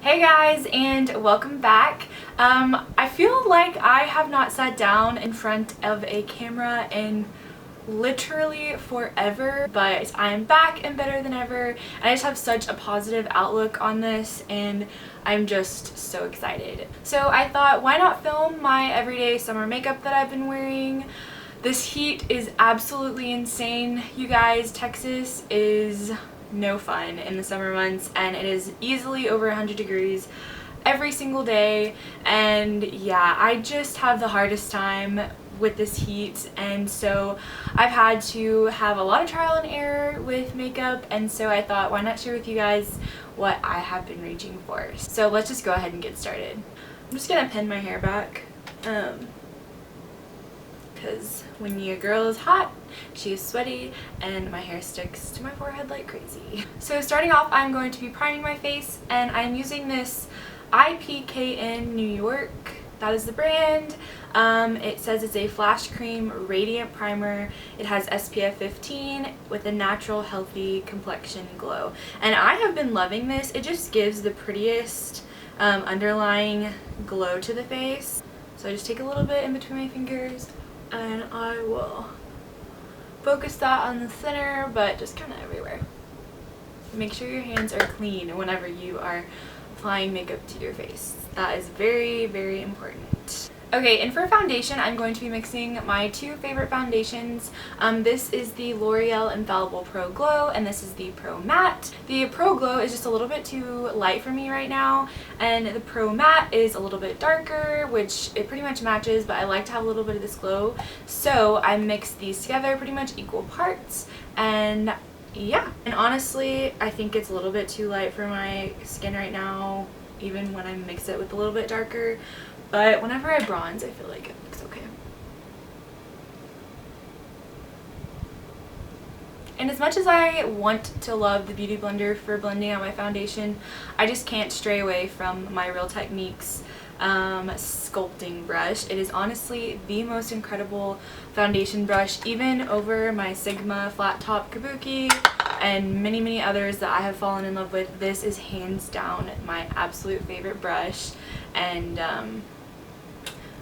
Hey guys, and welcome back. I feel like I have not sat down in front of a camera in literally forever, but I am back and better than ever, and I just have such a positive outlook on this, and I'm just so excited. So I thought, why not film my everyday summer makeup that I've been wearing? This heat is absolutely insane, you guys. Texas is no fun in the summer months, and it is easily over 100 degrees every single day, and yeah, I just have the hardest time with this heat, and so I've had to have a lot of trial and error with makeup, and so I thought, why not share with you guys what I have been reaching for. So let's just go ahead and get started. I'm just gonna pin my hair back because when your girl is hot, she is sweaty, and my hair sticks to my forehead like crazy. So starting off, I'm going to be priming my face, and I'm using this IPKN New York. That is the brand. It says it's a Flash Cream Radiant Primer. It has SPF 15 with a natural, healthy complexion glow. And I have been loving this. It just gives the prettiest underlying glow to the face. So I just take a little bit in between my fingers, and I will focus that on the center, but just kind of everywhere. Make sure your hands are clean whenever you are applying makeup to your face. That is very, very important. Okay, and for foundation, I'm going to be mixing my two favorite foundations. This is the L'Oreal Infallible Pro Glow, and this is the Pro Matte. The Pro Glow is just a little bit too light for me right now, and the Pro Matte is a little bit darker, which it pretty much matches, but I like to have a little bit of this glow. So I mixed these together pretty much equal parts, and yeah. And honestly, I think it's a little bit too light for my skin right now, even when I mix it with a little bit darker. But whenever I bronze, I feel like it looks okay. And as much as I want to love the Beauty Blender for blending out my foundation, I just can't stray away from my Real Techniques sculpting brush. It is honestly the most incredible foundation brush, even over my Sigma flat top kabuki and many others that I have fallen in love with. This is hands down my absolute favorite brush, and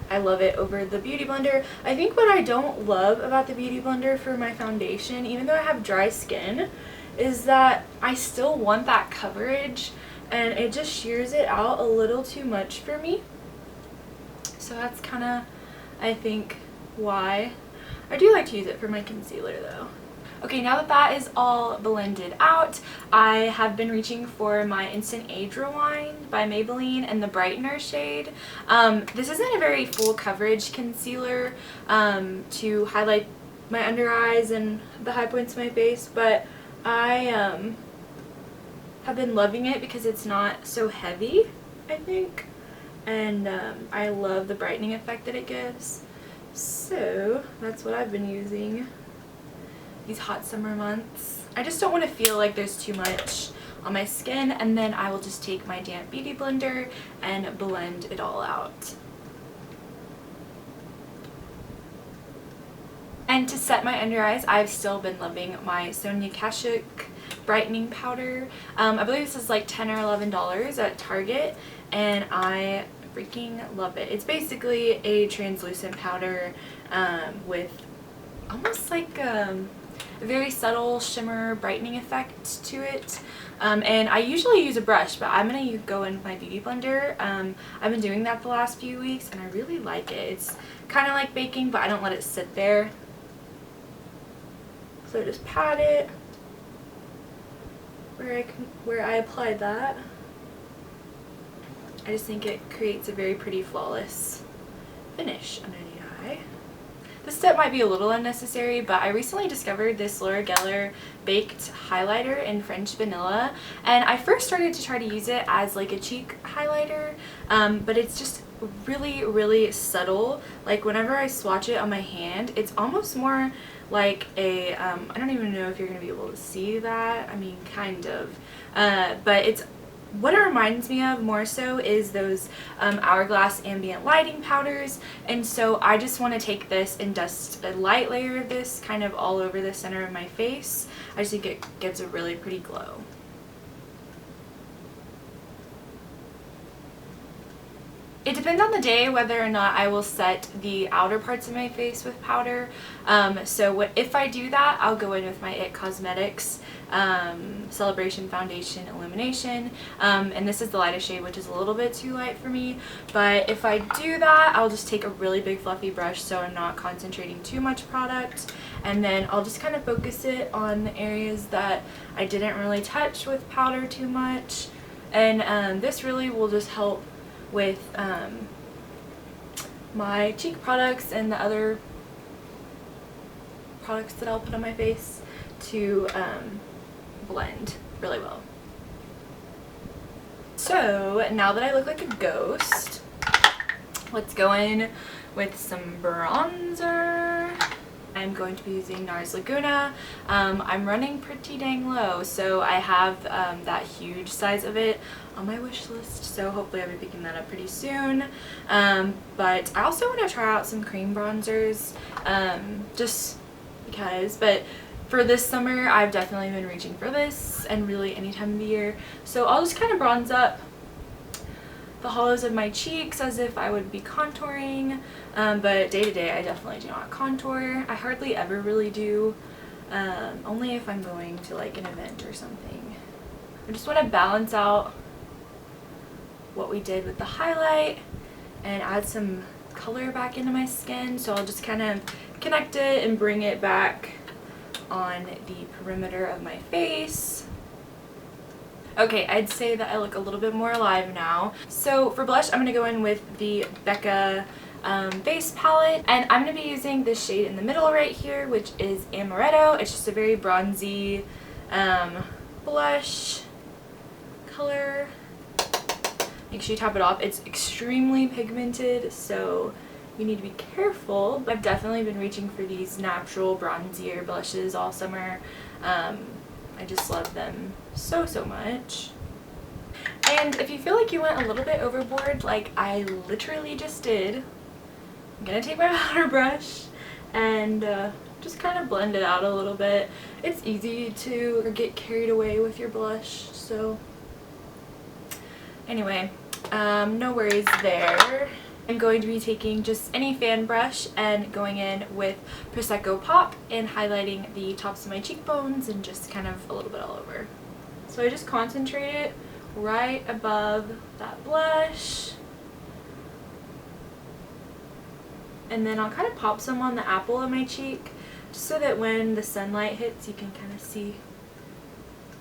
I love it over the Beauty Blender. I think what I don't love about the Beauty Blender for my foundation, even though I have dry skin, is that I still want that coverage, and it just shears it out a little too much for me. So that's kind of, I think, why. I do like to use it for my concealer though. Okay, now that that is all blended out, I have been reaching for my Instant Age Rewind by Maybelline in the Brightener shade. This isn't a very full coverage concealer to highlight my under eyes and the high points of my face, but I have been loving it because it's not so heavy, I think, and I love the brightening effect that it gives. So that's what I've been using these hot summer months. I just don't want to feel like there's too much on my skin, and then I will just take my damp Beauty Blender and blend it all out. And to set my under eyes, I've still been loving my Sonia Kashuk brightening powder. I believe this is like $10 or $11 at Target, and I freaking love it. It's basically a translucent powder with almost like a very subtle shimmer brightening effect to it, and I usually use a brush, but I'm gonna go in with my Beauty Blender. I've been doing that the last few weeks, and I really like it. It's kind of like baking, but I don't let it sit there. So I just pat it where I applied that. I just think it creates a very pretty, flawless finish under the eye. This step might be a little unnecessary, but I recently discovered this Laura Geller Baked Highlighter in French Vanilla, and I first started to try to use it as like a cheek highlighter, but it's just really subtle. Like whenever I swatch it on my hand, it's almost more like a, I don't even know if you're going to be able to see that, I mean kind of, but it's, what it reminds me of more so is those Hourglass ambient lighting powders, and so I just want to take this and dust a light layer of this kind of all over the center of my face. I just think it gives a really pretty glow. It depends on the day whether or not I will set the outer parts of my face with powder. If I do that, I'll go in with my IT Cosmetics Celebration Foundation Illumination. And this is the lightest shade, which is a little bit too light for me. But if I do that, I'll just take a really big fluffy brush so I'm not concentrating too much product. And then I'll just kind of focus it on the areas that I didn't really touch with powder too much. And this really will just help with my cheek products and the other products that I'll put on my face to blend really well. So now that I look like a ghost, let's go in with some bronzer. I'm going to be using NARS Laguna. I'm running pretty dang low, so I have that huge size of it on my wish list, so hopefully I'll be picking that up pretty soon. But I also want to try out some cream bronzers, just because. But for this summer, I've definitely been reaching for this, and really any time of the year. So I'll just kind of bronze up the hollows of my cheeks as if I would be contouring, but day to day I definitely do not contour. I hardly ever really do, only if I'm going to like an event or something. I just want to balance out what we did with the highlight and add some color back into my skin, so I'll just kind of connect it and bring it back on the perimeter of my face. Okay, I'd say that I look a little bit more alive now. So for blush, I'm going to go in with the Becca base palette, and I'm going to be using this shade in the middle right here, which is Amaretto. It's just a very bronzy blush color. Make sure you top it off. It's extremely pigmented, so you need to be careful. I've definitely been reaching for these natural bronzier blushes all summer. I just love them so much. And if you feel like you went a little bit overboard, like I literally just did, I'm gonna take my powder brush and just kind of blend it out a little bit. It's easy to get carried away with your blush, so anyway, no worries there. I'm going to be taking just any fan brush and going in with Prosecco Pop and highlighting the tops of my cheekbones and just kind of a little bit all over. So I just concentrate it right above that blush. And then I'll kind of pop some on the apple of my cheek just so that when the sunlight hits you can kind of see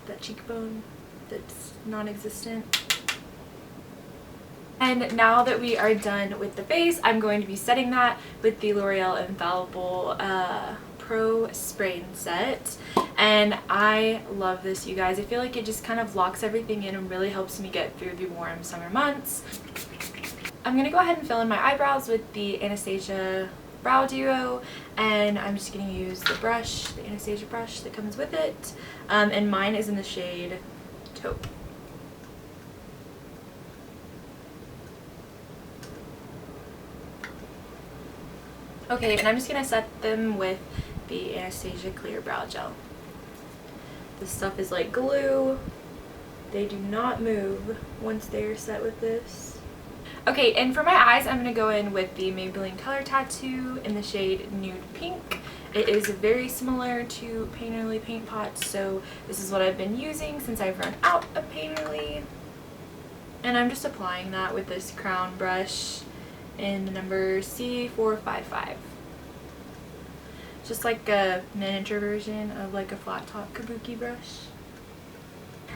that cheekbone that's non-existent. And now that we are done with the base, I'm going to be setting that with the L'Oreal Infallible Pro Spray and Set. And I love this, you guys. I feel like it just kind of locks everything in and really helps me get through the warm summer months. I'm going to go ahead and fill in my eyebrows with the Anastasia Brow Duo, and I'm just going to use the brush, the Anastasia brush that comes with it, and mine is in the shade Taupe. Okay, and I'm just going to set them with the Anastasia Clear Brow Gel. This stuff is like glue. They do not move once they are set with this. Okay, and for my eyes, I'm going to go in with the Maybelline Color Tattoo in the shade Nude Pink. It is very similar to Painterly paint pots, so this is what I've been using since I've run out of Painterly. And I'm just applying that with this crown brush in the number C455. Just like a miniature version of like a flat top kabuki brush.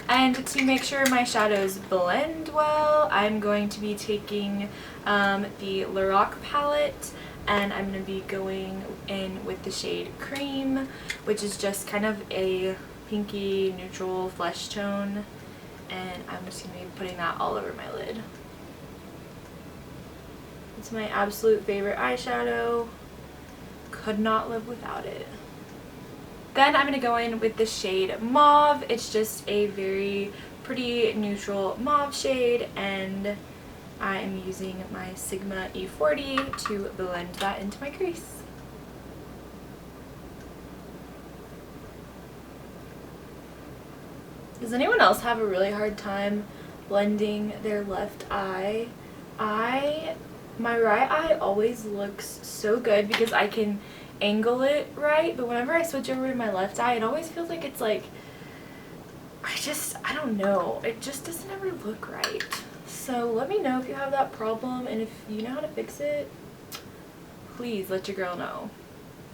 And to make sure my shadows blend well, I'm going to be taking the Lorac palette, and I'm going to be going in with the shade Cream, which is just kind of a pinky neutral flesh tone, and I'm just going to be putting that all over my lid. It's my absolute favorite eyeshadow. Could not live without it. Then I'm going to go in with the shade Mauve. It's just a very pretty neutral mauve shade, and I am using my Sigma E40 to blend that into my crease. Does anyone else have a really hard time blending their left eye? My right eye always looks so good because I can angle it right, but whenever I switch over to my left eye, it always feels like it's like, I don't know, it just doesn't ever look right. So let me know if you have that problem, and if you know how to fix it, please let your girl know.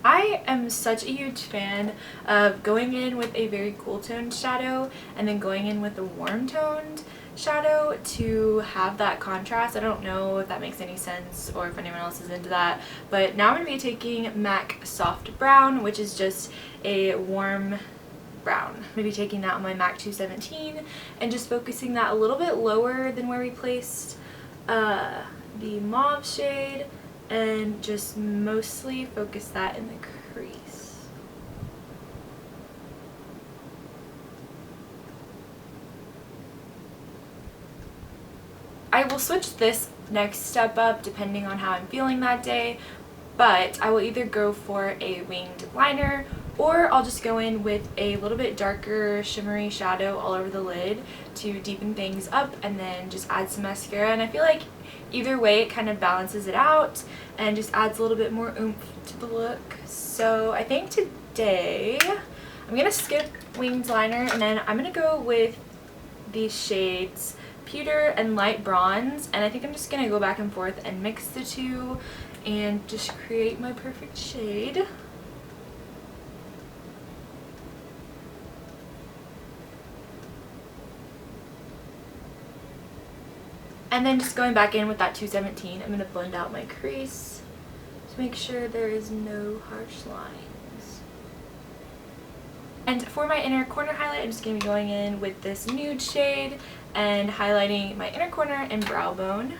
I am such a huge fan of going in with a very cool toned shadow and then going in with a warm toned shadow to have that contrast. I don't know if that makes any sense or if anyone else is into that, but now I'm going to be taking MAC Soft Brown, which is just a warm brown. I'm going to be taking that on my MAC 217 and just focusing that a little bit lower than where we placed the mauve shade, and just mostly focus that in the crease. I will switch this next step up depending on how I'm feeling that day, but I will either go for a winged liner or I'll just go in with a little bit darker shimmery shadow all over the lid to deepen things up and then just add some mascara. And I feel like either way it kind of balances it out and just adds a little bit more oomph to the look. So I think today I'm going to skip winged liner and then I'm going to go with these shades Pewter and Light Bronze, and I think I'm just going to go back and forth and mix the two and just create my perfect shade. And then just going back in with that 217, I'm going to blend out my crease to make sure there is no harsh lines. And for my inner corner highlight, I'm just going to be going in with this nude shade and highlighting my inner corner and brow bone.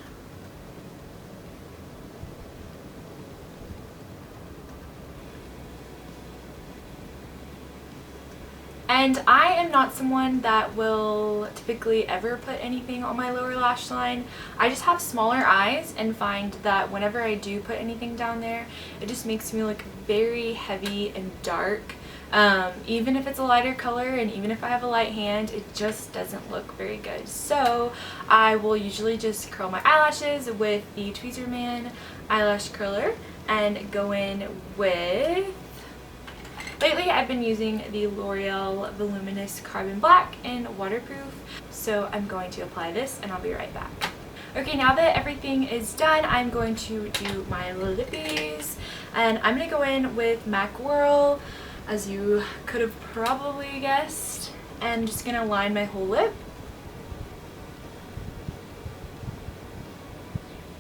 And I am not someone that will typically ever put anything on my lower lash line. I just have smaller eyes and find that whenever I do put anything down there, it just makes me look very heavy and dark. Even if it's a lighter color and even if I have a light hand, it just doesn't look very good. So I will usually just curl my eyelashes with the Tweezerman eyelash curler and go in with... Lately I've been using the L'Oreal Voluminous Carbon Black in waterproof, so I'm going to apply this and I'll be right back. Okay, now that everything is done, I'm going to do my lippies, and I'm going to go in with MAC Whirl, as you could have probably guessed, and just going to line my whole lip.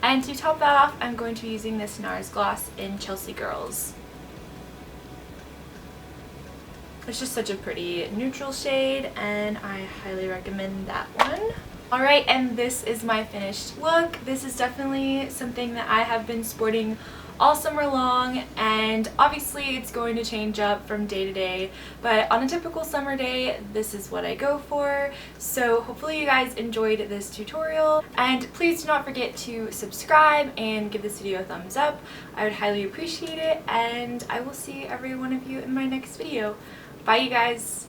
And to top that off, I'm going to be using this NARS gloss in Chelsea Girls. It's just such a pretty neutral shade and I highly recommend that one. Alright, and this is my finished look. This is definitely something that I have been sporting all summer long, and obviously it's going to change up from day to day, but on a typical summer day this is what I go for. So hopefully you guys enjoyed this tutorial, and please do not forget to subscribe and give this video a thumbs up. I would highly appreciate it, and I will see every one of you in my next video. Bye you guys!